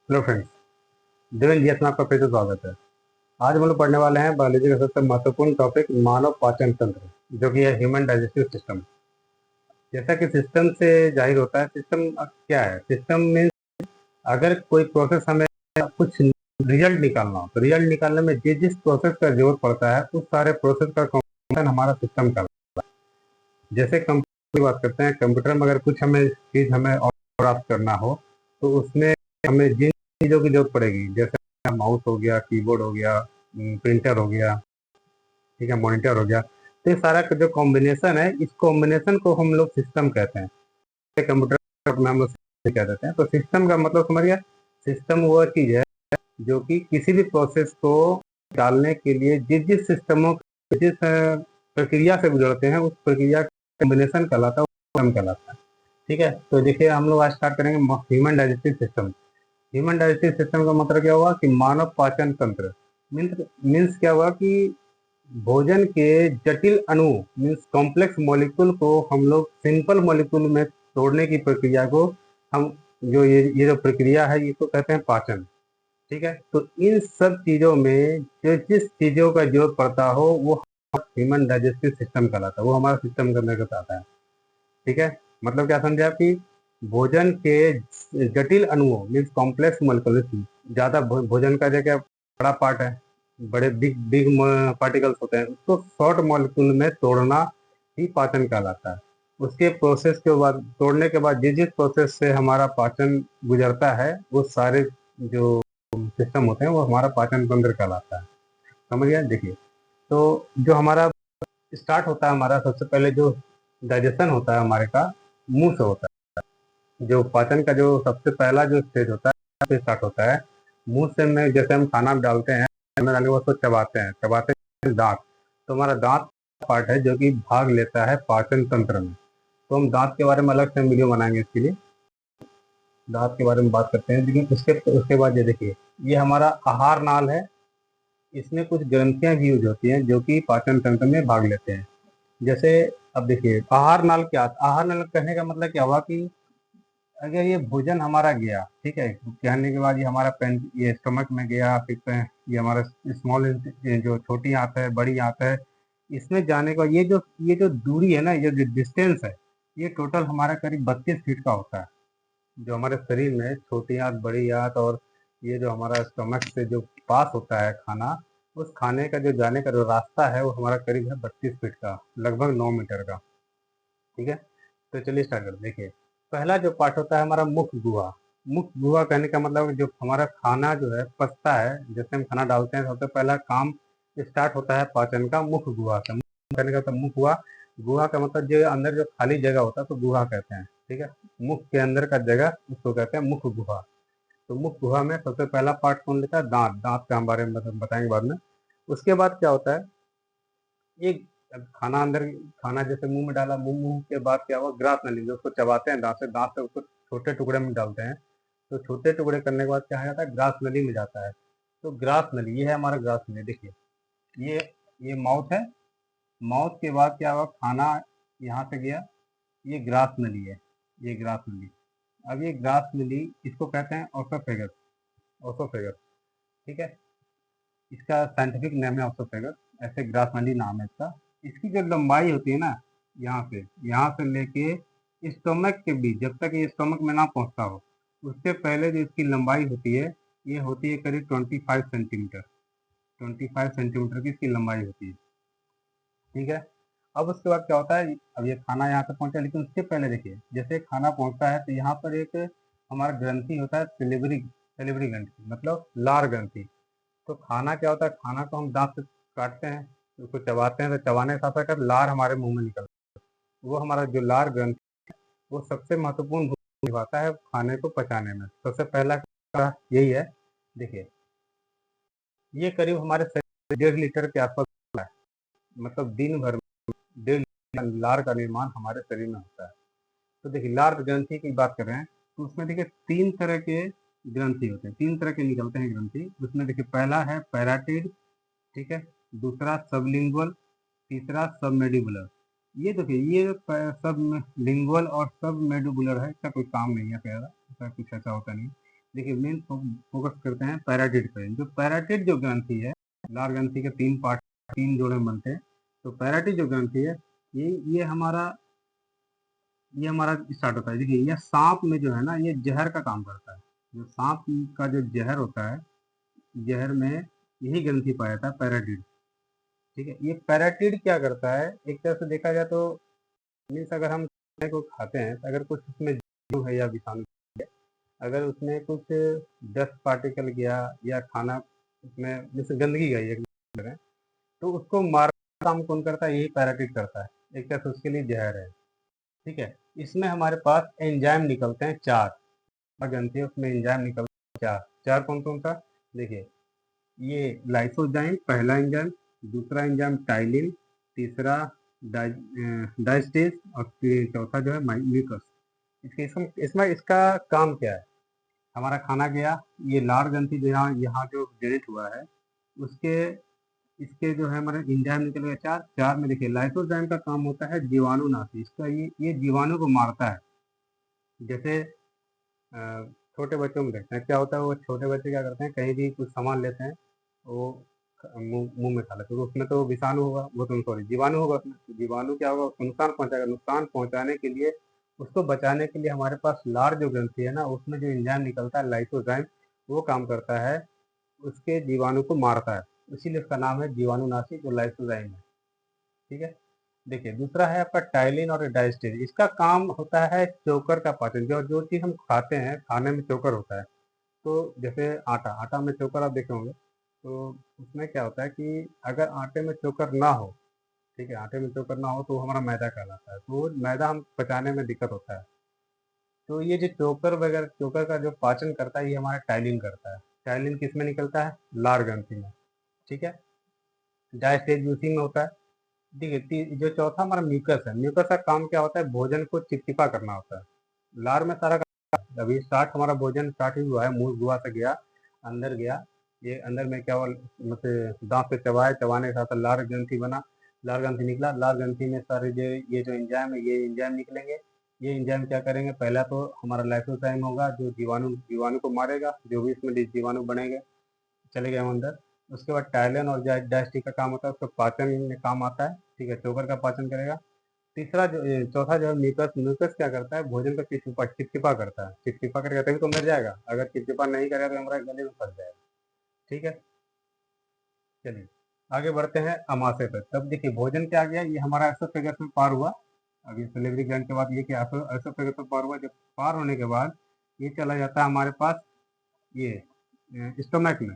Hello friends, Devendra जी में आपका फिर से स्वागत है। आज हम लोग पढ़ने वाले हैं बायोलॉजी का सबसे महत्वपूर्ण टॉपिक मानव पाचन तंत्र, जो कि है ह्यूमन डाइजेस्टिव सिस्टम। जैसा कि सिस्टम से जाहिर होता है, सिस्टम क्या है? सिस्टम में अगर कोई प्रोसेस हमें कुछ रिजल्ट निकालना हो, तो रिजल्ट निकालने में जिस प्रोसेस का जरूरत पड़ता है, उस सारे प्रोसेस का कॉम्बिनेशन हमारा सिस्टम का। जैसे कंप्यूटर की बात करते हैं, कंप्यूटर में अगर कुछ हमें चीज हमें और प्राप्त करना हो, तो उसमें हमें जिन चीज़ों की जरूरत पड़ेगी, जैसे माउस हो गया, कीबोर्ड हो गया, प्रिंटर हो गया, ठीक है, मॉनिटर हो गया, तो ये सारा का जो कॉम्बिनेशन है, इस कॉम्बिनेशन को हम लोग सिस्टम कहते हैं। कंप्यूटर में हम लोग सिस्टम कह देते हैं। तो सिस्टम का मतलब समझ गया? सिस्टम वो चीज है जो कि किसी भी प्रोसेस को डालने के लिए जिस जिस सिस्टमों जिस प्रक्रिया से गुजरते हैं, उस प्रक्रिया का कॉम्बिनेशन कहलाता है, वो सिस्टम कहलाता है। ठीक है, तो देखिए हम लोग आज स्टार्ट करेंगे human digestive system. Human digestive system का मतलब क्या हुआ कि मानव पाचन तंत्र। मीन्स क्या हुआ कि भोजन के जटिल अणु, मीन्स कॉम्प्लेक्स मॉलिक्यूल को हम लोग सिंपल मॉलिक्यूल में तोड़ने की प्रक्रिया को हम जो ये जो प्रक्रिया है, इसको कहते हैं पाचन। ठीक है, तो इन सब चीजों में जो जिस चीजों का जरूरत पड़ता हो, वो ह्यूमन डाइजेस्टिव सिस्टम कहलाता है, वो हमारा सिस्टम करने का आता है। ठीक है, मतलब क्या समझे आप कि भोजन के जटिल अणुओं, मीन्स कॉम्प्लेक्स मॉलिक्यूल, ज्यादा भोजन का जगह बड़ा पार्ट है, बड़े बिग बिग पार्टिकल्स होते हैं, उसको शॉर्ट मॉलिक्यूल में तोड़ना ही पाचन कहलाता है। उसके प्रोसेस के बाद, तोड़ने के बाद जिस जिस प्रोसेस से हमारा पाचन गुजरता है, वो सारे जो सिस्टम होते हैं, वो हमारा पाचन तंत्र कहलाता है। समझ गया? देखिए, तो जो हमारा स्टार्ट होता है, हमारा सबसे पहले जो डाइजेशन होता है हमारे का, मुंह से होता है। जो पाचन का जो सबसे पहला जो स्टेज होता है, से स्टार्ट होता है मुंह से। में जैसे हम खाना डालते हैं, खाना डालने के बाद उसको चबाते हैं, चबाते हैं दांत। तो हमारा दांत पार्ट है जो कि भाग लेता है पाचन तंत्र में। तो हम दांत के बारे में अलग से वीडियो बनाएंगे, इसके लिए दांत के बारे में बात करते हैं। लेकिन उसके उसके बाद ये देखिए, ये हमारा आहार नाल है। इसमें कुछ ग्रंथियां भी यूज होती हैं जो कि पाचन तंत्र में भाग लेते हैं। जैसे अब देखिए, आहार नाल क्या, आहार नाल कहने का मतलब क्या हुआ कि अगर ये भोजन हमारा गया, ठीक है, कहने के बाद ये हमारा पेन, ये स्टमक में गया, फिर ये हमारा स्मॉल, जो छोटी आंत है, बड़ी आंत है, इसमें जाने का ये जो दूरी है ना, ये जो डिस्टेंस है, ये टोटल हमारा करीब 32 फीट का होता है। जो हमारे शरीर में छोटी आंत, बड़ी आंत और ये जो हमारा स्टमक से जो पास होता है खाना, उस खाने का जो जाने का जो रास्ता है, वो हमारा करीब है 32 फीट का, लगभग 9 मीटर का। ठीक है, तो चलिए स्टार्ट करते। देखिए, पहला जो पार्ट होता है हमारा मुख गुहा। मुख गुहा कहने का मतलब जो हमारा खाना जो है पचता है, जैसे हम खाना डालते हैं, सबसे पहला काम स्टार्ट होता है पाचन का मुख गुहा से। मुख कहने का मतलब मुख हुआ, गुहा का मतलब जो अंदर जो खाली जगह होता है, तो गुहा कहते हैं। ठीक है, मुख के अंदर का जगह उसको कहते हैं मुख गुहा। तो मुख गुहा में सबसे पहला पार्ट कौन लेता है? दांत। दांत का हम बारे में बताएंगे बाद में। उसके बाद क्या होता है, एक खाना अंदर, खाना जैसे मुंह में डाला, मुंह के बाद क्या हुआ, ग्रास नली, जो उसको चबाते हैं दांत से उसको छोटे टुकड़े में डालते हैं। तो छोटे टुकड़े करने के बाद क्या हो जाता है, ग्रास नली में जाता है। तो ग्रास नली, ये है हमारा ग्रास नली। देखिए, ये ये माउथ है। माउथ के बाद क्या हुआ, खाना यहाँ से गया, ये ग्रास नली है, ये ग्रास नली। अब ये ग्रास नली, इसको कहते हैं ऑसोफेगस। ऑसोफेगस, ठीक है, इसका साइंटिफिक नेम है ऑसोफेगस, ऐसे ग्रास नली नाम है इसका। इसकी जो लंबाई होती है ना, यहाँ से लेके स्टोमक के बीच, जब तक ये स्टोमक में ना पहुंचता हो, उससे पहले जो इसकी लंबाई होती है, ये होती है करीब 25 सेंटीमीटर। 25 सेंटीमीटर की इसकी लंबाई होती है। ठीक है, अब उसके बाद क्या होता है, अब ये खाना यहाँ तक पहुंचा, लेकिन उसके पहले देखिए, जैसे खाना पहुंचता है, तो यहाँ पर एक हमारा ग्रंथि होता है, सिलिवरी। सिलिवरी ग्रंथि मतलब लार ग्रंथि। तो खाना क्या होता है, खाना को हम दांत से काटते हैं, उसको चबाते हैं, तो चबाने के साथ साथ लार हमारे मुंह में निकलता है। वो हमारा जो लार ग्रंथ, वो सबसे महत्वपूर्ण भूमिका निभाता है खाने को पचाने में। सबसे पहला का यही है। देखिए, ये करीब हमारे शरीर 1.5 लीटर के आसपास होता है। मतलब दिन भर में 1.5 लीटर लार का निर्माण हमारे शरीर में होता है। तो देखिए, लार ग्रंथि की बात कर रहे हैं, तो उसमें देखिए 3 तरह के ग्रंथि होते हैं, 3 तरह के निकलते हैं ग्रंथि। उसमें देखिए, पहला है पैराटिड, ठीक है, दूसरा सबलिंगुअल, तीसरा सबमेडिबुलर। ये देखिए, ये सब लिंगुअल और सब मेडुबुलर है, इसका कोई काम नहीं है, प्यारा ऐसा कुछ ऐसा होता नहीं। देखिए मेन फोकस करते हैं पैराटिड पे। जो पैराटिड जो ग्रंथि है, लार ग्रंथि के 3 पार्ट, 3 जोड़े बनते हैं। तो पैराटिड जो ग्रंथि है, ये हमारा स्टार्ट होता है। देखिए ये सांप में जो है ना, ये जहर का काम करता है। जो सांप का जो जहर होता है, जहर में यही ग्रंथि पाया जाता है, पैराटिड। ठीक है, ये पैराटिड क्या करता है, एक तरह से देखा जाए तो मीन्स अगर हम खाने को खाते हैं तो अगर कुछ उसमें जीव है या विषाणु, अगर उसमें कुछ डस्ट पार्टिकल गया या खाना उसमें जैसे गंदगी गई एक तरह, तो उसको मारने का काम कौन करता है, यही पैराटिड करता है। एक तरह से उसके लिए जहर है। ठीक है, इसमें हमारे पास एंजाइम निकलते हैं 4। ग्रंथि है उसमें एंजाइम निकलते हैं 4। 4 कौन कौन सा, देखिए ये लाइसोजाइम पहला एंजाइम, दूसरा एंजाइम टाइलिन, तीसरा डाइस्टेज और चौथा जो है म्यूकस। इसके इसमें इसका काम क्या है, हमारा खाना गया, ये लार ग्रंथि जो यहाँ यहाँ जो जनरेट हुआ है, उसके इसके जो है हमारे एंजाइम निकल गया 4। 4 में देखिए लाइसोजाइम का काम होता है जीवाणुनाशी। इसका ये जीवाणु को मारता है। जैसे छोटे बच्चों में देखते हैं क्या होता है, वो छोटे बच्चे क्या करते हैं, कहीं भी कुछ सामान लेते हैं, वो मुंह में खा लेते हैं, तो उसमें तो विषाणु होगा, वो तो सॉरी जीवाणु होगा उसमें। तो जीवाणु क्या होगा, उसको नुकसान पहुंचाएगा। नुकसान पहुंचाने के लिए, उसको बचाने के लिए हमारे पास लार जो ग्रंथि है ना, उसमें जो एंजाइम निकलता है लाइसोजाइम, वो काम करता है, उसके जीवाणु को मारता है। इसीलिए उसका नाम है जीवाणुनाशी, जो लाइसोजाइम है। ठीक है, देखिए दूसरा है आपका टाइलिन और डाइस्टेज। इसका काम होता है चोकर का पाचन। जो जो चीज़ हम खाते हैं, खाने में चोकर होता है। तो जैसे आटा, आटा में चोकर आप देखे होंगे, तो उसमें क्या होता है कि अगर आटे में चोकर ना हो, ठीक है, आटे में चोकर ना हो तो वो हमारा मैदा कहलाता है। तो वो मैदा हम पचाने में दिक्कत होता है। तो ये जो चोकर वगैरह, चोकर का जो पाचन करता है, ये हमारा टाइलिन करता है। टाइलिन किस में निकलता है, लार ग्रंथि में। ठीक है, डाइस्टेज उसी में होता है। देखिए जो चौथा हमारा म्यूकस है, म्यूकस का काम क्या होता है, भोजन को चिपचिपा करना होता है। लार में सारा अभी स्टार्ट, हमारा भोजन स्टार्ट ही हुआ है, मुंह गुहा से गया, अंदर गया, ये अंदर में क्या हुआ, मतलब दांत से चबाए, चबाने के साथ लार ग्रंथि बना, लार ग्रंथि निकला। लार ग्रंथि में सारे जो ये जो एंजाइम है, ये एंजाइम निकलेंगे। ये एंजाइम क्या करेंगे, पहला तो हमारा लाइसोजाइम होगा, जो जीवाणु को मारेगा, जो भी इसमें जीवाणु बनेंगे चले गए हम अंदर। उसके बाद टाइलिन और डायस्टिक का काम होता है, उसका पाचन में काम आता है। ठीक है, चोकर का पाचन करेगा। तीसरा जो चौथा जो है म्यूकस, म्यूकस क्या करता है, भोजन को चिपचिपा चिपचिपा करता है। चिपचिपा करेगा तभी तो अंदर जाएगा, अगर चिपचिपा नहीं करेगा तो हमारे गले में फंस जाएगा। ठीक है, चलिए आगे बढ़ते हैं अमाशय पर। तब देखिए भोजन क्या आ गया, ये हमारा एसोफेगस में पार हुआ। अभी सिलेवरी ग्लैंड के बाद ये क्या एसोफेगस में पार हुआ। जब पार होने के बाद ये चला जाता है हमारे पास ये स्टोमक में।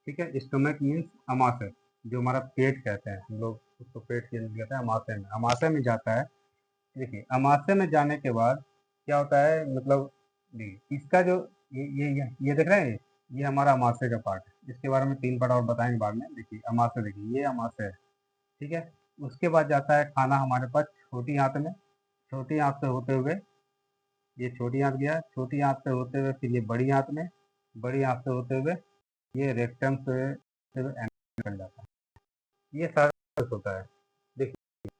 ठीक है, स्टोमक मीन्स अमाशय, जो हमारा पेट कहते हैं हम लोग उसको, पेट के अंदर कहते हैं अमाशय में। अमाशय में जाता है। देखिए अमाशय में जाने के बाद क्या होता है, मतलब देखिए इसका जो ये देख रहे हैं, ये हमारा अमाशय का पार्ट है। इसके बारे में 3 पार्ट और बताएंगे बाद में। देखिए अमाशय, देखिए ये अमाशय है। ठीक है, उसके बाद जाता है खाना हमारे पास छोटी आंत में। छोटी आंत से होते हुए, ये छोटी आंत गया, छोटी आंत से होते हुए फिर ये बड़ी आंत में, बड़ी आंत से होते हुए ये रेक्टम से होते हुए एनस में निकल जाता है। ये सारा प्रोसेस होता है। देखिए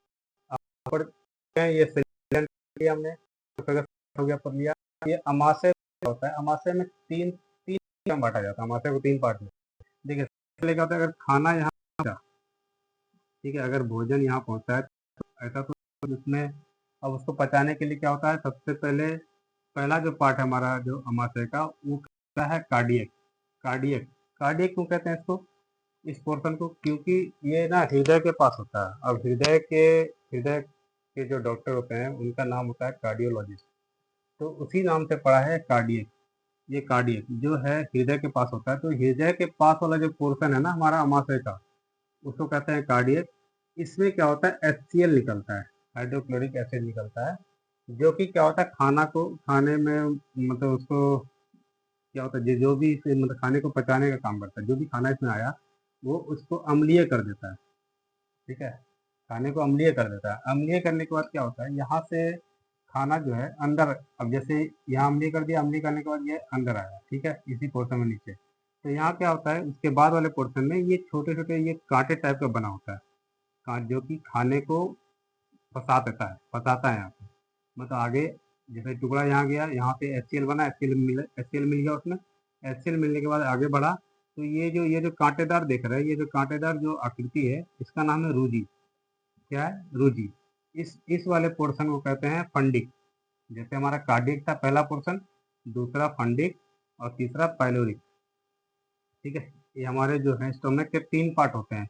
आप पढ़ते हैं, ये सिलेंडर लिया हमने, हो गया, पढ़ लिया। ये अमाशय होता है। अमाशय में तीन तीन में बांटा जाता है, अमाशय को 3 पार्ट में। देखिए पहले क्या होता है, अगर खाना यहाँ पहुंचा, ठीक है, अगर भोजन यहाँ पहुंचा है तो ऐसा तो उसमें, अब उसको पचाने के लिए क्या होता है, सबसे पहले पहला जो पार्ट है हमारा जो अमाशय का, वो कहता है कार्डियक। कार्डियक, कार्डियक क्यों कहते हैं इसको, इस पोर्शन को, क्योंकि ये ना हृदय के पास होता है। अब हृदय के जो डॉक्टर होते हैं उनका नाम होता है कार्डियोलॉजिस्ट। तो उसी नाम से पड़ा है कार्डियक। ये कार्डियक जो है हृदय के पास होता है। तो हृदय के पास वाला जो पोर्शन है ना हमारा अमाशय का, उसको कहते हैं कार्डियक। इसमें क्या होता है, HCl निकलता है, हाइड्रोक्लोरिक एसिड निकलता है, जो कि क्या होता है, खाना को खाने में, मतलब उसको क्या होता है, जो भी मतलब खाने को पचाने का काम करता है। जो भी खाना इसमें आया वो उसको अम्लीय कर देता है। ठीक है, खाने को अम्लीय कर देता है। अम्लीय करने के बाद क्या होता है, यहाँ से खाना जो है अंदर, अब जैसे यहाँ अम्लीय कर दिया, अम्लीय करने के बाद ये अंदर आया, ठीक है, इसी पोर्शन में नीचे। तो यहाँ क्या होता है, उसके बाद वाले पोर्शन में ये छोटे छोटे ये कांटे टाइप का बना होता है, जो कि खाने को फंसा देता है, फंसाता है यहाँ पे। मतलब आगे जैसे टुकड़ा यहाँ गया, यहाँ पे HCl बना, HCl मिल गया उसमें, HCl मिलने के बाद आगे बढ़ा, तो ये जो कांटेदार देख रहे हैं, ये जो कांटेदार जो आकृति है, इसका नाम है रूजी। क्या है? रूजी। इस वाले पोर्शन को कहते हैं फंडिक। जैसे हमारा कार्डियक था पहला पोर्शन, दूसरा फंडिक और तीसरा पाइलोरिक। ठीक है, ये हमारे जो है स्टोमक के 3 पार्ट होते हैं।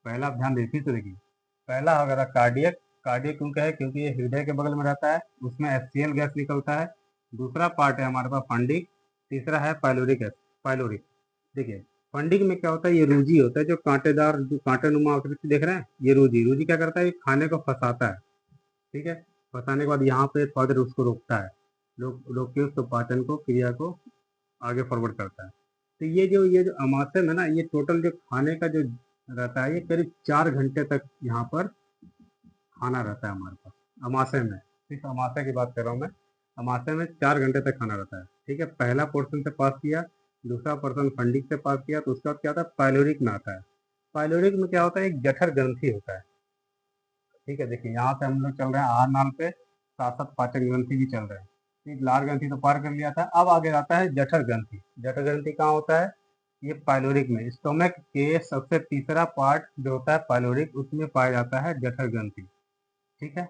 पहला आप ध्यान देखिए तो देखिए, पहला अगर कार्डियक, कार्डियक क्यों कहे? क्योंकि ये हृदय के बगल में रहता है, उसमें HCl गैस निकलता है। दूसरा पार्ट है हमारे पास फंडिक, तीसरा है पाइलोरिक गैस, पाइलोरिक। देखिए, फंडिक में क्या होता है? ये रूजी होता है, जो कांटेदार, जो कांटेनुमा आकृति देख रहे हैं, ये रूजी। रूजी क्या करता है? ये खाने को फंसाता है। ठीक है, फंसाने के बाद यहाँ पे थोड़ा देर उसको रोकता है, रोक के उसको पाचन को, क्रिया को आगे फॉरवर्ड करता है। तो ये जो अमाशय में ना, ये टोटल जो खाने का जो रहता है, ये करीब 4 घंटे तक यहाँ पर खाना रहता है हमारे पास अमाशय में। सिर्फ अमाशय की बात कर रहा हूँ मैं। अमाशय में 4 घंटे तक खाना रहता है। ठीक है, पहला पोर्शन से पास किया, दूसरा पोर्शन फंडिक से पास किया, तो उसका क्या होता है? पाइलोरिक में आता है। पाइलोरिक में क्या होता है? एक जठर ग्रंथि होता है। ठीक है, देखिए यहाँ से हम लोग चल रहे हैं आहार नाल पे, साथ साथ पाचन ग्रंथि भी चल रहे हैं। ठीक, लार ग्रंथि तो पार कर लिया था, अब आगे आता है जठर ग्रंथि। जठर ग्रंथि कहाँ होता है? ये पाइलोरिक में, स्टोमक के सबसे तीसरा पार्ट जो होता है पाइलोरिक, उसमें पाया जाता है जठर ग्रंथि। ठीक है,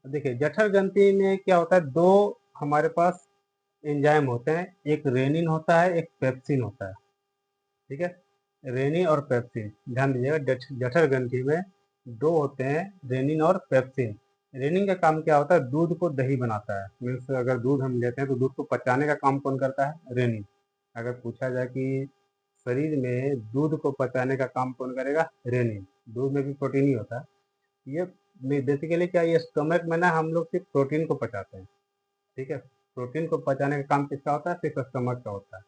देखिए जठर ग्रंथि में क्या होता है? 2 हमारे पास एंजाइम होते हैं, एक रेनिन होता है, एक पेप्सिन होता है। ठीक है, रेनिन और पेप्सिन, ध्यान दीजिएगा। जठर ग्रंथि में 2 होते हैं, रेनिन और पेप्सिन। रेनिन का काम क्या होता है? दूध को दही बनाता है। मीन्स अगर दूध हम लेते हैं तो दूध को पचाने का काम कौन करता है? रेनिन। अगर पूछा जाए कि शरीर में दूध को पचाने का काम कौन करेगा? रेनिन। दूध में भी प्रोटीन ही होता है। ये बेसिकली क्या, ये स्टोमक में ना हम लोग सिर्फ प्रोटीन को पचाते हैं। ठीक है, प्रोटीन को पचाने का काम किसका होता है? सिर्फ स्टोमक का होता है।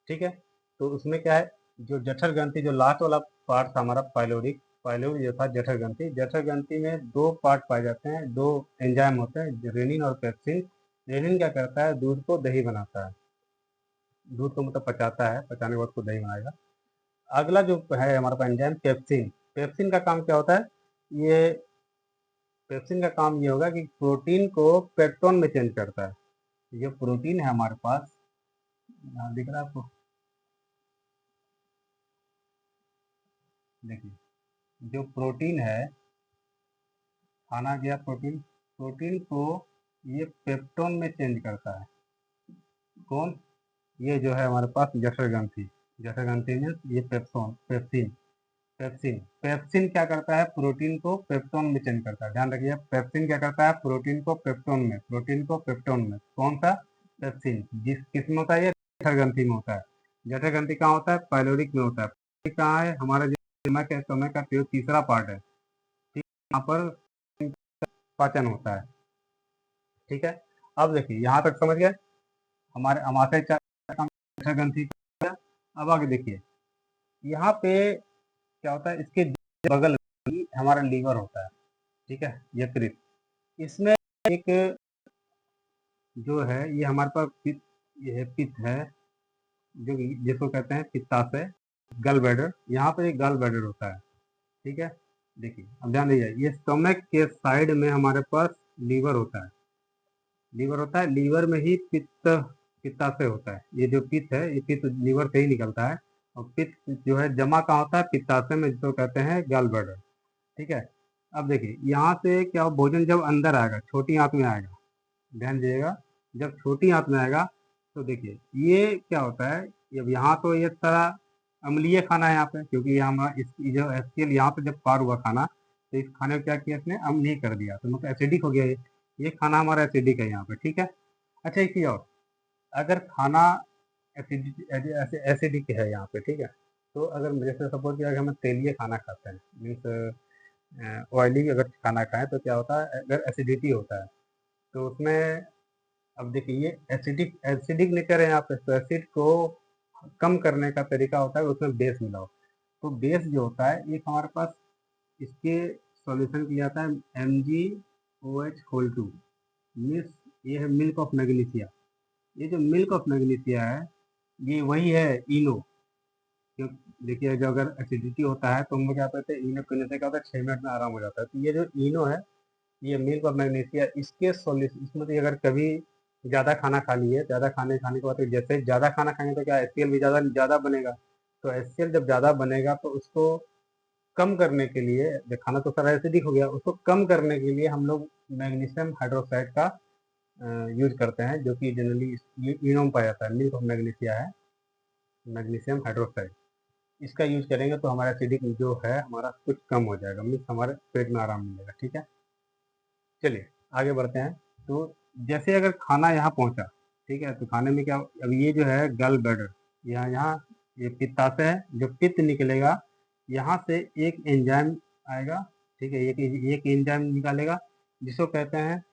ठीक है, तो उसमें क्या है, जो जठर ग्रंथि, जो लास्ट वाला पार्ट था हमारा पाइलोरिक, पाइलोरिक जो था जठर ग्रंथि, जठर ग्रंथि में 2 पार्ट पाए जाते हैं, 2 एंजाइम होते हैं, रेनिन और पेप्सिन। रेनिन क्या करता है? दूध को दही बनाता है। दूध को मतलब पचाता है, पचाने के बाद उसको दही बनाएगा। अगला जो है हमारे पास एंजाइम पेप्सिन। पेप्सिन का काम क्या होता है? ये पेप्सिन का काम ये होगा कि प्रोटीन को पेप्टोन में चेंज करता है। ये प्रोटीन है हमारे पास, यहाँ दिख रहा है आपको? देखिए, जो प्रोटीन है, खाना गया प्रोटीन, प्रोटीन को ये पेप्टोन में चेंज करता है। कौन? ये जो है हमारे पास जठर ग्रंथि। जठर ग्रंथि में ये पेप्सिन, पेप्सिन पेप्सिन क्या करता है? प्रोटीन को पेप्टोन में चेंज करता है। ध्यान रखिए, पेप्सिन क्या करता है? प्रोटीन को पेप्टोन में, प्रोटीन को पेप्टोन में। कौन सा? पेप्सिन। जिस किस में होता है? ये जठर ग्रंथि में होता है। जठर ग्रंथि कहाँ होता है? पाइलोरिक में होता है। पाइलोरिक कहाँ है? हमारा जो स्टमक का तीसरा पार्ट है। ठीक, यहाँ पर पाचन होता है। ठीक है, अब देखिए यहाँ तक समझ गए हमारे अमाशय जठर ग्रंथि का। अब आगे देखिए, यहाँ पे क्या होता है? इसके बगल में ही हमारा लीवर होता है। ठीक है, यकृत। इसमें एक जो है, ये हमारे पास पित्त, ये है पित्त है, जो जिसको कहते हैं पित्ताशय, गल ब्लैडर। यहाँ पर एक गल ब्लैडर होता है। ठीक है, देखिए अब ध्यान दीजिए, ये स्टोमक के साइड में हमारे पास लीवर होता है। लीवर होता है, लीवर में ही पित्ताशय होता है। ये जो पित्त है, ये पित्त लीवर से ही निकलता है। और पित्त जो है जमा कहाँ होता है? पित्ताशय में, जिसको कहते हैं गल ब्लैडर। ठीक है, अब देखिए यहाँ से क्या, भोजन जब अंदर आएगा, छोटी आंत में आएगा, ध्यान दीजिएगा, जब छोटी आंत में आएगा तो देखिए ये क्या होता है? अब यहाँ तो ये सारा अम्लीय खाना है यहाँ पे, क्योंकि यहाँ हमारा जो HCl यहाँ पे जब पार हुआ खाना, तो इस खाने को क्या किया इसने? अम्लीय कर दिया, तो मतलब एसिडिक हो गया। ये खाना हमारा एसिडिक है यहाँ पे। ठीक है, अच्छा एक चीज और, अगर खाना एसिडिक है यहाँ पे, ठीक है, तो अगर जैसे सपोज कि अगर हम तेलीय खाना खाते हैं, मीन्स ऑयली अगर खाना खाएं, तो क्या होता है? अगर एसिडिटी होता है तो उसमें, अब देखिए ये एसिडिक एसिडिक नेचर है यहाँ पे, तो एसिड को कम करने का तरीका होता है उसमें बेस मिलाओ। तो बेस जो होता है, एक हमारे पास इसके सॉल्यूशन किया जाता है MgOH2। मिस ये है मिल्क ऑफ मैग्नीशिया। ये जो मिल्क ऑफ मैग्नीशिया है, ये वही है इनो। क्यों? देखिए, जो अगर एसिडिटी होता है तो हम लोग क्या कहते हैं? इनो पीने से क्या होता है? 6 मिनट में आराम हो जाता है। तो ये जो इनो है, ये मिल्क ऑफ मैग्नीशिया, इसके सॉल्यूशन, इसमें तो अगर कभी ज़्यादा खाना खा लिए, ज़्यादा खाने के बाद जैसे ज़्यादा खाना खाएंगे तो क्या HCl भी ज़्यादा ज़्यादा बनेगा। तो HCl जब ज़्यादा बनेगा तो उसको कम करने के लिए, जब खाना तो सारा एसिडिक हो गया, उसको कम करने के लिए हम लोग मैग्नीशियम हाइड्रोक्साइड का यूज करते हैं, जो कि जनरली ईनो में पाया जाता है। मिल्क ऑफ मैग्नीशिया है मैग्नीशियम हाइड्रोक्साइड। इसका यूज करेंगे तो हमारा एसिडिक जो है हमारा कुछ कम हो जाएगा, मीन्स हमारे पेट में आराम मिलेगा। ठीक है, चलिए आगे बढ़ते हैं। तो जैसे अगर खाना यहाँ पहुँचा, ठीक है, तो खाने में क्या, अब ये जो है गल ब्लैडर, यहाँ यहाँ ये पित्ताशय है, जो पित्त निकलेगा यहाँ से एक एंजाइम आएगा। ठीक है, एक एंजाइम निकालेगा जिसको कहते हैं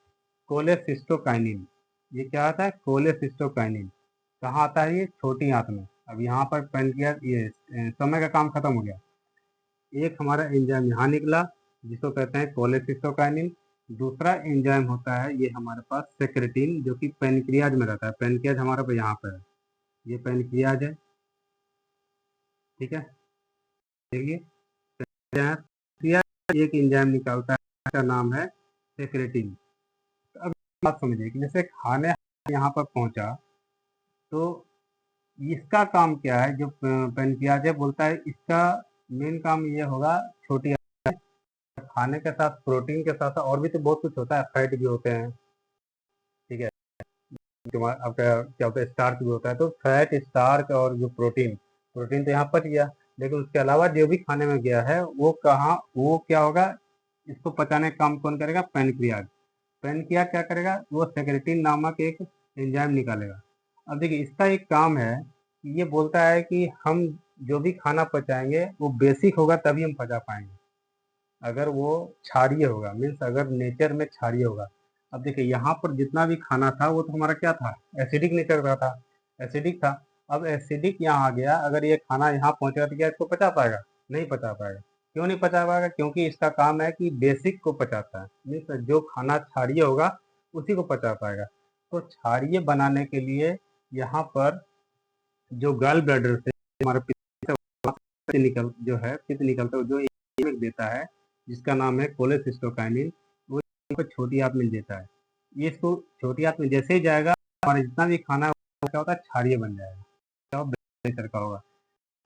कोलेसिस्टोकाइनिन। ये क्या आता है, कोलेसिस्टोकाइनिन। कहाँ आता है ये, छोटी आंत में। अब यहाँ पर पैनक्रियाज, ये समय का काम खत्म हो गया। एक हमारा एंजाइम यहाँ निकला जिसको कहते हैं कोलेसिस्टोकाइनिन। दूसरा एंजाइम होता है ये हमारे पास सेक्रेटिन, जो कि पैनक्रियाज में रहता है। पैनक्रियाज हमारे पास यहाँ पर है, ये पैनक्रियाज है। ठीक है, देखिए पैनक्रियाज एक एंजाइम निकालता है, इसका नाम है सेक्रेटिन। तो अब बात समझिए कि जैसे खाने यहाँ पर पहुँचा तो इसका काम क्या है, जो पैनक्रियाज है बोलता है इसका मेन काम ये होगा, छोटी खाने के साथ प्रोटीन के साथ और भी तो बहुत कुछ होता है, फैट भी होते हैं। ठीक है, आपका क्या होता है, स्टार्च भी होता है। तो फैट, स्टार्च और जो प्रोटीन, प्रोटीन तो यहाँ पच गया, लेकिन उसके अलावा जो भी खाने में गया है वो कहाँ, वो क्या होगा, इसको पचाने का काम कौन करेगा, पैनक्रियाज। पैनक्रियाज क्या करेगा, वो सेक्रेटिन नामक एक एंजाइम निकालेगा। अब देखिए इसका एक काम है, ये बोलता है कि हम जो भी खाना पचाएंगे वो बेसिक होगा तभी हम पचा पाएंगे। अगर वो क्षारीय होगा, मीन्स अगर नेचर में क्षारीय होगा। अब देखिए यहाँ पर जितना भी खाना था वो तो हमारा क्या था, एसिडिक नेचर का था, एसिडिक था। अब एसिडिक यहाँ आ गया, अगर ये खाना यहाँ पहुँचेगा तो क्या इसको पचा पाएगा, नहीं पचा पाएगा। क्यों नहीं पचा पाएगा, क्योंकि इसका काम है कि बेसिक को पचाता है, मीन्स जो खाना क्षारीय होगा उसी को पचा पाएगा। तो क्षारीय बनाने के लिए यहाँ पर जो गॉल ब्लैडर से हमारे पित्त निकल जो है पित्त निकलता है, जो एक देता है जिसका नाम है कोलेसिस्टोकाइनिन, वो इसको छोटी आंत में देता है। ये इसको छोटी आंत में जैसे ही जाएगा, हमारा जितना भी खाना है वो क्या होता है, क्षारीय बन जाएगा, क्या नेचर का होगा,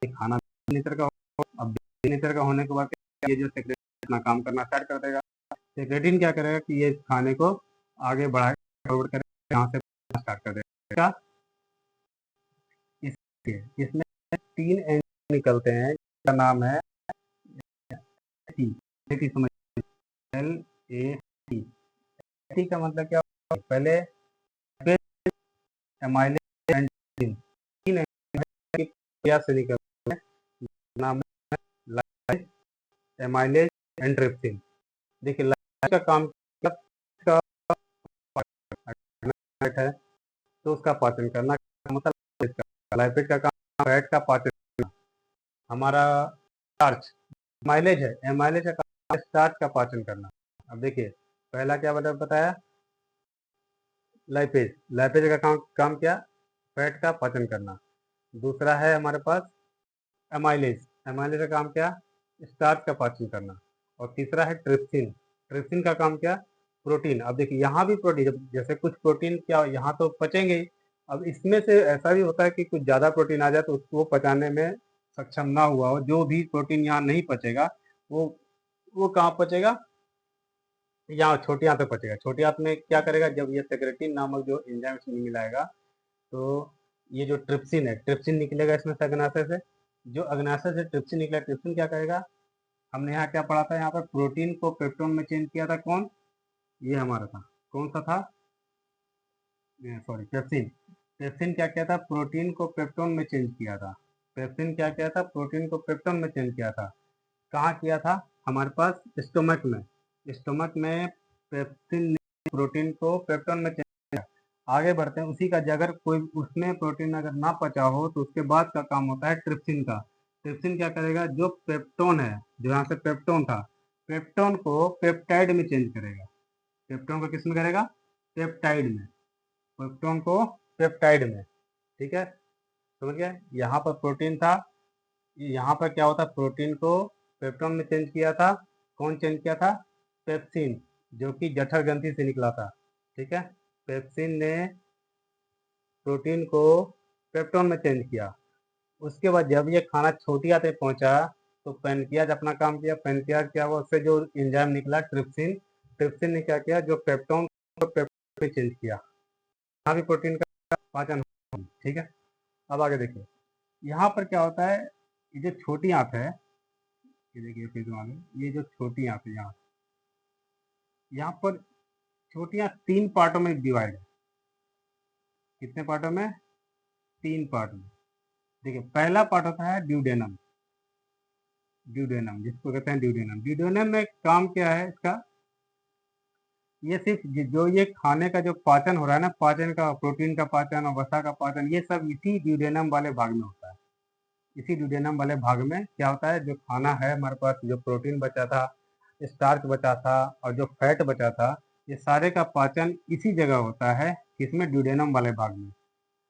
ये खाना नेचर का होगा। अब नेचर का होने के बाद ये जो सेक्रेटिन अपना काम करना स्टार्ट कर देगा। सेक्रेटिन क्या करेगा कि ये खाने को आगे बढ़ा फॉरवर्ड करेगा, यहाँ से स्टार्ट कर देगा। इसमें 3 एंजाइम निकलते हैं, इसका नाम है समझ, एल ए टी का मतलब क्या होगा, पहले एमाइलेज एंड ट्रिप्सिन, 3 एंजाइम की क्रिया से निकलते हैं, नाम है लाइपेज, एमाइलेज एंड ट्रिप्सिन। देखिए लाइपेज का काम क्या है, तो उसका पाचन करना, मतलब लाइपेज का काम फैट का पाचन करना। हमारा स्टार्च माइलेज है, एमाइलेज का काम है स्टार्च का पाचन करना। अब देखिए पहला क्या बताया, लाइपेज, लाइपेज का काम क्या, फैट का पाचन करना। दूसरा है हमारे पास एमाइलेज, एमाइलेज का काम क्या, स्टार्च का पाचन करना। और तीसरा है ट्रिप्सिन, ट्रिप्सिन का काम क्या, प्रोटीन। अब देखिए यहाँ भी प्रोटीन, जैसे कुछ प्रोटीन क्या यहाँ तो पचेंगे ही, अब इसमें से ऐसा भी होता है कि कुछ ज़्यादा प्रोटीन आ जाए तो उसको पचाने में सक्षम ना हुआ हो, जो भी प्रोटीन यहाँ नहीं पचेगा वो कहाँ पचेगा, यहाँ छोटी आंत में पचेगा। छोटी आंत में क्या करेगा, जब ये सेक्रेटिन नामक जो एंजाइम इसमें मिलाएगा तो ये जो ट्रिप्सिन है, ट्रिप्सिन निकलेगा इसमें से अग्नाशय से। जो अग्नाशय से ट्रिप्सिन निकला, ट्रिप्सिन क्या करेगा, हमने यहाँ क्या पढ़ा था, यहाँ पर प्रोटीन को पेप्टोन में चेंज किया था, कौन, ये हमारा था, कौन सा था, सॉरी पेप्सिन। पेप्सिन क्या किया था, प्रोटीन को पेप्टोन में चेंज किया था। पेप्सिन क्या किया था, प्रोटीन को पेप्टोन में चेंज किया था। कहाँ किया था, हमारे पास स्टोमक में, स्टोमक में पेप्सिन ने प्रोटीन को पेप्टोन में चेंज किया। आगे बढ़ते हैं, उसी का अगर कोई उसमें प्रोटीन अगर ना पचा हो तो उसके बाद का काम होता है ट्रिप्सिन का। ट्रिप्सिन क्या करेगा, जो पेप्टोन है, जो यहाँ से पेप्टोन था, पेप्टोन को पेप्टाइड में चेंज करेगा। पेप्टोन को किस में करेगा, पेप्टाइड में, पेप्टोन को पेप्टाइड में। ठीक है, समझ गए, यहाँ पर प्रोटीन था, यहाँ पर क्या होता, प्रोटीन को पेप्टोन में चेंज किया था, कौन चेंज किया था, पेप्सिन, जो कि जठर ग्रंथि से निकला था। ठीक है, पेप्सिन ने प्रोटीन को पेप्टोन में चेंज किया। उसके बाद जब ये खाना छोटी आंत में पहुंचा तो पैनकियाज अपना काम किया। पैनकियाज क्या हुआ, उससे जो एंजाइम निकला ट्रिप्सिन, ट्रिप्सिन ने क्या किया, जो पेप्टोन को पेप्टोन में चेंज किया। यहाँ भी प्रोटीन का पाचन हो, ठीक है। अब आगे देखिए, यहाँ पर क्या होता है, ये जो छोटी आंत है, ये देखिए फिर ये जो छोटी आंत है, यहाँ पर छोटी आंत 3 पार्टों में डिवाइड है। कितने पार्टों में? 3 पार्ट में। देखिए, पहला पार्ट होता है ड्यूडेनम। ड्यूडेनम जिसको कहते हैं ड्यूडेनम। ड्यूडेनम में काम क्या है इसका, ये सिर्फ जो ये खाने का जो पाचन हो रहा है ना, पाचन का, प्रोटीन का पाचन और वसा का पाचन, ये सब इसी ड्यूडेनम वाले भाग में होता है। इसी ड्यूडेनम वाले भाग में क्या होता है, जो खाना है हमारे पास, जो प्रोटीन बचा था, स्टार्च बचा था और जो फैट बचा था, ये सारे का पाचन इसी जगह होता है, किसमें? ड्यूडेनम वाले भाग में।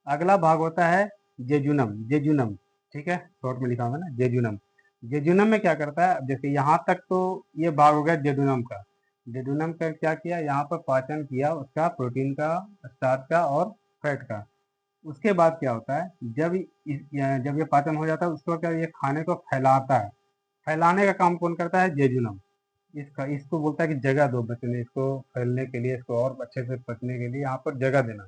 अगला भाग होता है जेजुनम। जेजुनम, ठीक है, शॉर्ट में लिखा हुआ है ना, जेजुनम। जेजुनम में क्या करता है, जैसे यहाँ तक तो ये भाग हो गया जेजुनम का। जेजुनम का क्या किया, यहाँ पर पाचन किया उसका, प्रोटीन का, स्टार्च का और फैट का। उसके बाद क्या होता है, जब ये पाचन हो जाता है, उसके बाद क्या, ये खाने को फैलाता है। फैलाने का काम कौन करता है? जेजुनम। इसको बोलता है कि जगह दो बचने, इसको फैलने के लिए, इसको और अच्छे से पचने के लिए यहाँ पर जगह देना,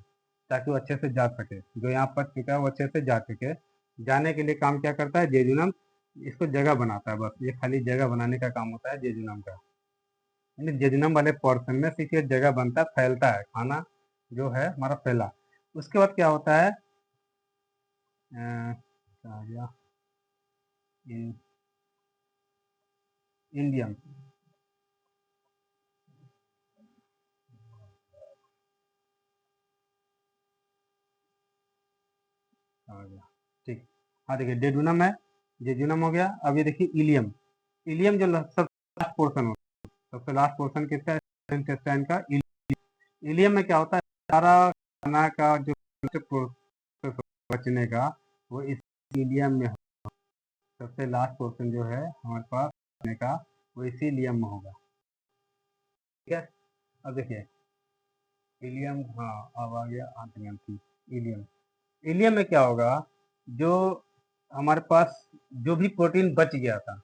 ताकि वो अच्छे से जा सके। जो यहाँ पच चुका है वो अच्छे से जा सके। जाने के लिए काम क्या करता है जेजुनम? इसको जगह बनाता है, बस ये खाली जगह बनाने का काम होता है जेजुनम का। यानी जेजुनम वाले पोर्शन में सिर्फ ये जगह बनता है, फैलता है, खाना जो है हमारा फैला। उसके बाद क्या होता है, क्या आ गया, इंडियम। आ गया, ठीक। हाँ देखिए, डेडुनम है, जेजुनम हो गया। अब ये देखिए इलियम। इलियम जो सबसे लास्ट पोर्शन होता है, सबसे लास्ट पोर्शन किसका है? इंटेस्टाइन का। इलियम में क्या होता है, सारा खाना का जो प्रोसेस बचने का, वो इस इलियम में होगा। सबसे लास्ट पोर्शन जो है हमारे पास खाने का, वो इसी इलियम में होगा, ठीक है। अब देखिए इलियम, हाँ अब आ गया आंतग्रंथि। इलियम, इलियम में क्या होगा, जो हमारे पास जो भी प्रोटीन बच गया था,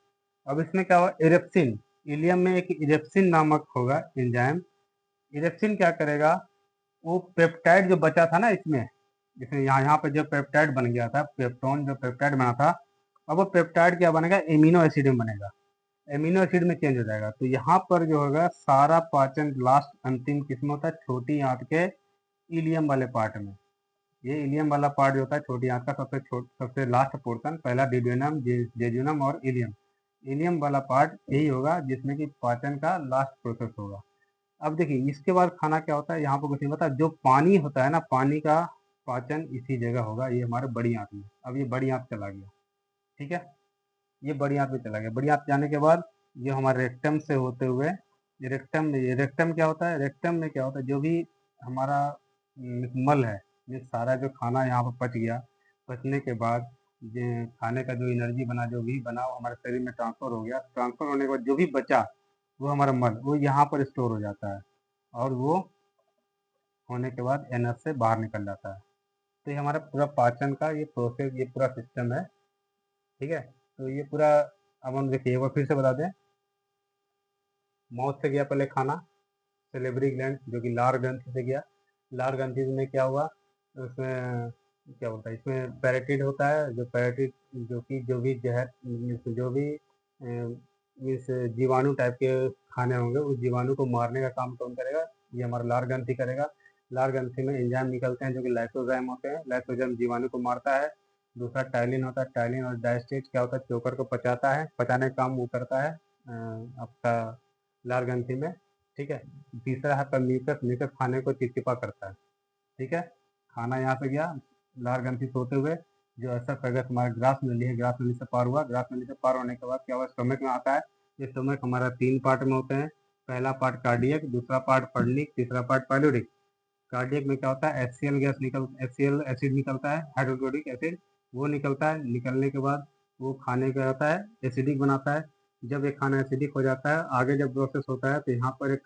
अब इसमें क्या हुआ, इरेप्सिन। इलियम में एक इरेप्सिन नामक होगा एंजाइम। इरेप्सिन क्या करेगा, वो पेप्टाइड जो बचा था ना इसमें, जैसे यहाँ पे जो पेप्टाइड बन गया था, पेप्टोन जो पेप्टाइड बना था, अब वो पेप्टाइड क्या बनेगा, एमिनो एसिड में बनेगा। एमिनो एसिड में चेंज हो जाएगा। तो यहाँ पर जो होगा सारा पाचन लास्ट अंतिम किस्म होता है छोटी आंत के इलियम वाले पार्ट में। ये इलियम वाला पार्ट जो होता है छोटी आंत का सबसे लास्ट पोर्शन, पहला डिड्यूनम, जेजुनम और इलियम। इलियम वाला पार्ट यही होगा जिसमें कि पाचन का लास्ट प्रोसेस होगा। अब देखिए इसके बाद खाना क्या होता है, यहाँ पर कुछ नहीं पता। जो पानी होता है ना, पानी का पाचन इसी जगह होगा, ये हमारे बड़ी आंत में। अब ये बड़ी आंत चला गया, ठीक है, ये बड़ी आंत में चला गया। बड़ी आंत जाने के बाद ये हमारे रेक्टम से होते हुए, ये रेक्टम क्या होता है, रेक्टम में क्या होता है, जो भी हमारा मल है, ये सारा जो खाना यहाँ पर पच गया, पचने के बाद खाने का जो एनर्जी बना, जो भी बना, वो हमारे शरीर में ट्रांसफर हो गया। ट्रांसफर होने के बाद जो भी बचा, वो हमारा मल, वो यहाँ पर स्टोर हो जाता है, और वो होने के बाद एनस से बाहर निकल जाता है। तो ये हमारा पूरा पाचन का ये प्रोसेस, ये पूरा सिस्टम है, ठीक है। तो ये पूरा, अब हम देखिए एक बार फिर से बता दें। माउथ से गया पहले खाना, सेलेबरी ग्लैंड जो कि लार ग्रंथि से गया। लार ग्रंथि में क्या हुआ, उसमें क्या बोलता है, इसमें पैराटिड होता है, जो पैराटिड जो कि जो भी जहर, जो भी इस जीवाणु टाइप के खाने होंगे, उस जीवाणु को मारने का काम कौन करेगा, ये हमारा लार ग्रंथि करेगा। लार ग्रंथि में एंजाइम निकलते हैं जो कि लाइसोजाइम होते हैं। लाइसोजाइम जीवाणु को मारता है। दूसरा टाइलिन होता है। टाइलिन और डायस्टेट क्या होता है, चोकर को पचाता है, पचाने का काम वो करता है आपका लार ग्रंथि में, ठीक है। तीसरा है आपका म्यूकस। म्यूकस खाने को चिपचिपा करता है, ठीक है। खाना यहाँ पे गया लार ग्रंथि से होते हुए, जो ऐसा फैगस हमारा ग्रास नली है, ग्रास नली से पार हुआ। ग्रास नली से पार होने के बाद क्या हुआ, स्टोमक में आता है। ये स्टोमक हमारा 3 पार्ट में होते हैं। पहला पार्ट कार्डियक, दूसरा पार्ट फर्निक, तीसरा पार्ट पाइलोरिक। कार्डियक में क्या होता है, HCl एसिड निकलता है, हाइड्रोक्लोरिक एसिड, वो निकलता है। निकलने के बाद वो खाने का होता है, एसिडिक बनाता है। जब ये खाना एसिडिक हो जाता है, आगे जब प्रोसेस होता है, तो यहाँ पर एक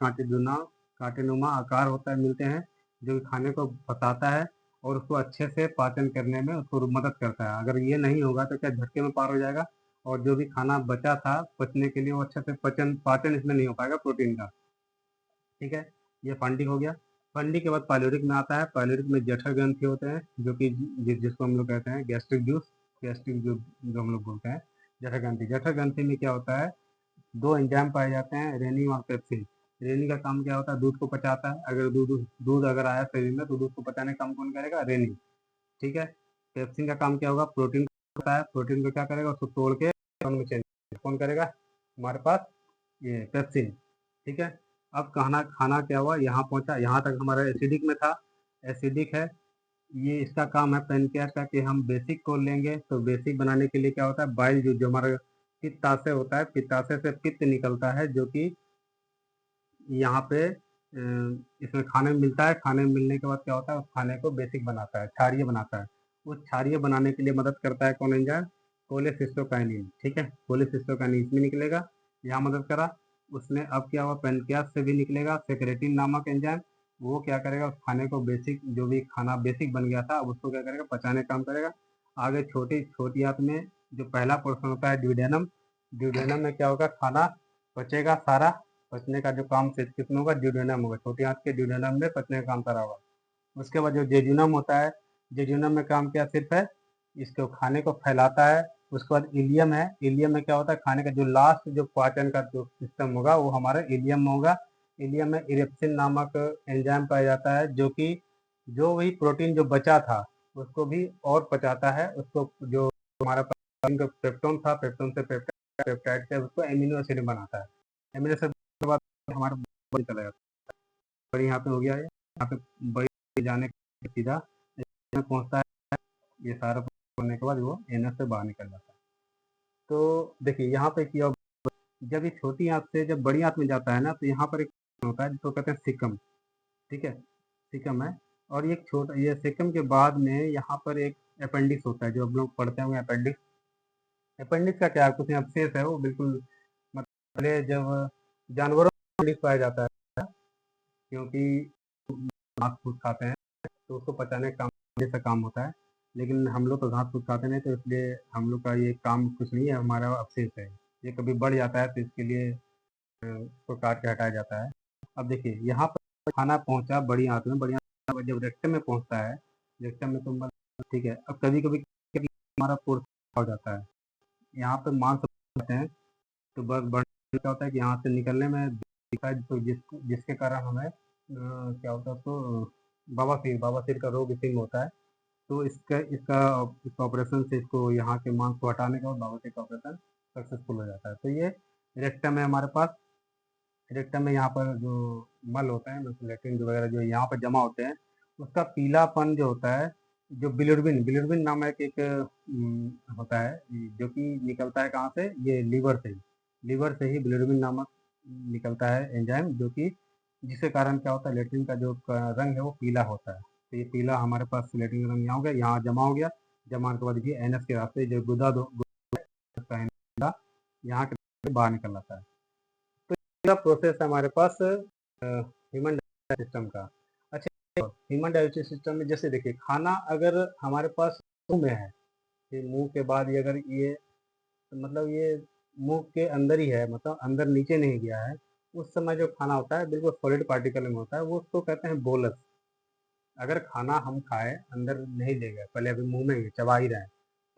कांटेनुमा आकार होता है, मिलते हैं, जो कि खाने को फंसाता है और उसको अच्छे से पाचन करने में उसको मदद करता है। अगर ये नहीं होगा तो क्या झटके में पार हो जाएगा, और जो भी खाना बचा था पचने के लिए वो अच्छे से पाचन इसमें नहीं हो पाएगा प्रोटीन का। ठीक है, ये फंडी हो गया। फंडी के बाद पाइलोरिक में आता है। पाइलोरिक में जठर ग्रंथि होते हैं, जो कि जिसको हम लोग कहते हैं गैस्ट्रिक जूस, गैस्ट्रिक जो हम लोग बोलते हैं जठर ग्रंथि। जठर ग्रंथि में क्या होता है, दो एंजाइम पाए जाते हैं, रेनिन और पेप्सिन। रेनिन का काम क्या होता है, दूध को पचाता है। अगर दूध दूध अगर आया शरीर में तो दूध को पचाने का काम कौन करेगा, रेनिन। ठीक है, पेप्सिन का काम क्या होगा, प्रोटीन होता है। प्रोटीन को क्या करेगा, उसको तोड़ के में चेंज कौन करेगा, हमारे पास ये पेप्सिन। ठीक है, अब खाना खाना क्या हुआ, यहाँ पहुंचा, यहाँ तक हमारा एसिडिक में था, एसिडिक है। ये इसका काम है पेनक्रियास का कि हम बेसिक को लेंगे। तो बेसिक बनाने के लिए क्या होता है, बाइल जो हमारा पित्ताशय होता है, पित्ताशय से पित्त निकलता है, जो कि यहाँ पे इसमें खाने में मिलता है। खाने में मिलने के बाद क्या होता है, उस खाने को बेसिक बनाता है, क्षारीय बनाता है। उस क्षारीय बनाने के लिए मदद करता है कौन एंजाइम, कोलेसिस्टोकाइनिन। ठीक है, कोलेसिस्टोकाइनिन इसमें निकलेगा, यहाँ मदद करा। उसने अब क्या हुआ, पेनक्रियास से भी निकलेगा सेक्रेटिन नामक एंजाइम। वो क्या करेगा, उस खाने को बेसिक, जो भी खाना बेसिक बन गया था, अब उसको क्या करेगा, पचाने का काम करेगा। आगे छोटी छोटी आंत में जो पहला पोर्शन होता है ड्यूडेनम, ड्यूडेनम में क्या होगा, खाना पचेगा सारा। पचने का जो काम सिर्फ किसमें होगा, ड्यूडेनम होगा, छोटी आंत के ड्यूडेनम में पचने का काम सारा होगा। उसके बाद जो जेजुनम होता है, जेजुनम में काम क्या सिर्फ है, इसको खाने को फैलाता है। उसके बाद इलियम है, इलियम में क्या होता है, खाने का जो लास्ट जो पाचन का जो सिस्टम होगा वो हमारा इलियम में होगा। इलियम में इरेप्सिन नामक एंजाइम पाया जाता है, जो कि जो वही प्रोटीन जो बचा था उसको भी और पचाता है। उसको जो हमारा पेप्टोन था, पेप्टोन से पेप्टाइड से उसको एमिनो एसिड बनाता है। एमिनो एसिड के बाद हमारा बड़ी चला जाता है, बड़ी यहाँ पे हो गया है, यहाँ पे बड़ी जाने के सीधा में पहुँचता है। ये सारा होने के बाद वो एनएस से बाहर निकल जाता है। तो देखिए यहाँ पे किया, जब ये छोटी आंत से जब बड़ी आंत में जाता है ना, तो यहाँ पर एक होता है जिसको कहते हैं सिकम। ठीक है, सिकम है। और ये छोटा, ये सिकम के बाद में यहाँ पर एक अपेंडिक्स होता है, जो हम लोग पढ़ते होंगे अपेंडिक्स। अपेंडिक्स का क्या है, कुछ अवशेष है वो, बिल्कुल मतलब जब जानवरों में अपेंडिक्स पाया जाता है, क्योंकि घास फूस खाते हैं तो उसको पचाने का काम जैसा काम होता है। लेकिन हम लोग तो घास फूस खाते नहीं, तो इसलिए हम लोग का ये काम कुछ नहीं है, हमारा अवशेष है। ये कभी बढ़ जाता है तो इसके लिए उसको काट के हटाया जाता है। अब देखिए यहाँ पर खाना पहुँचा बड़ी आंत में, बड़ी आंत में जब रेक्टम में पहुँचता है, रेक्टम में तो ठीक है। अब कभी कभी हमारा पोर्स हो जाता है, यहाँ पे मांस होते हैं, तो बस बढ़ने क्या होता है कि यहाँ से निकलने में दिखता है, तो जिसके कारण हमें क्या होता है, उसको बवासीर का रोग इसी में होता है। तो इसका इसका इसका ऑपरेशन से इसको यहाँ के मांस को हटाने का और बवासीर का ऑपरेशन सक्सेसफुल हो जाता है। तो ये रेक्टम है हमारे पास। रेक्टम में यहाँ पर जो मल होते हैं, मतलब लेट्रिन जो वगैरह जो यहाँ पर जमा होते हैं, उसका पीलापन जो होता है, जो बिलिरुबिन, बिलिरुबिन नामक एक होता है, जो कि निकलता है कहाँ से, ये लीवर से ही, लीवर से ही बिलिरुबिन नामक निकलता है एंजाइम, जो कि जिसके कारण क्या होता है, लेट्रिन का जो रंग है वो पीला होता है। तो ये पीला हमारे पास लेट्रिन का रंग यहाँ हो गया, यहाँ जमा हो गया। जमा होने के बाद देखिए एनएस के रास्ते जो यहाँ के रास्ते बाहर निकल आता है। पूरा प्रोसेस है हमारे पास ह्यूमन सिस्टम का। अच्छा, ह्यूमन डाइजेस्टिव सिस्टम में जैसे देखिए, खाना अगर हमारे पास मुंह में है, फिर मुंह के बाद ये अगर ये मतलब ये मुंह के अंदर ही है, मतलब अंदर नीचे नहीं गया है, उस समय जो खाना होता है बिल्कुल सॉलिड पार्टिकल में होता है, वो उसको कहते हैं बोलस। अगर खाना हम खाए अंदर नहीं ले गए, पहले अभी मुंह में ही चबा ही रहे हैं,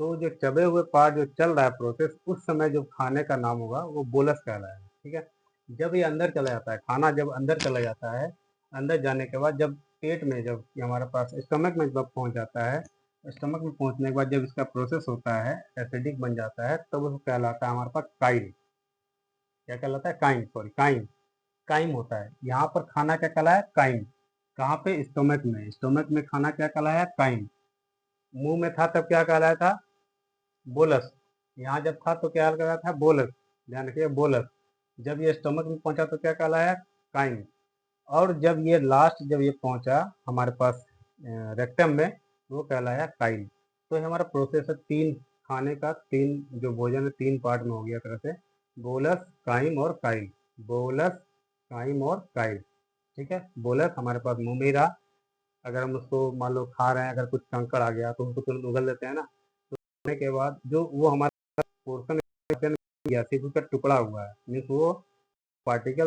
तो जो चबे हुए पार्ट जो चल रहा है प्रोसेस, उस समय जो खाने का नाम होगा वो बोलस कहलाएगा। ठीक है, जब ये अंदर चला जाता है, खाना जब अंदर चला जाता है, अंदर जाने के बाद जब पेट में, जब ये हमारे पास स्टमक में जब पहुंच जाता है, स्टमक में पहुंचने के बाद जब इसका प्रोसेस होता है, एसिडिक बन जाता है, तब वो कहलाता है हमारे पास काइल। क्या कहलाता है, काइम, सॉरी काइम, काइम होता है। यहाँ पर खाना क्या कहलाया, काइम। कहाँ पे, स्टोमक में, स्टोमक में खाना क्या कहलाया, काइम। मुंह में था तब क्या कहलाया था, बोलस। यहाँ जब था तो क्या कहलाया था, बोलस। ध्यान रखिए, बोलस। जब ये स्टोमक में पहुंचा तो क्या कहलाया, काइम। और जब ये लास्ट, जब ये पहुंचा हमारे पास रेक्टम में, वो कहलाया काइल। तो ये हमारा प्रोसेस है तीन, खाने का तीन, जो भोजन है तीन पार्ट में हो गया तरह से, बोलस, काइम और काइल। बोलस, काइम और काइल। ठीक है, बोलस हमारे पास मुंह में ही रहा, अगर हम उसको मान लो खा रहे हैं, अगर कुछ कंकड़ आ गया तो उसको तुरंत उगल देते हैं ना, तो उगलने के बाद जो वो हमारा पोर्शन गैसेस का टुकड़ा हुआ है, मीन्स वो पार्टिकल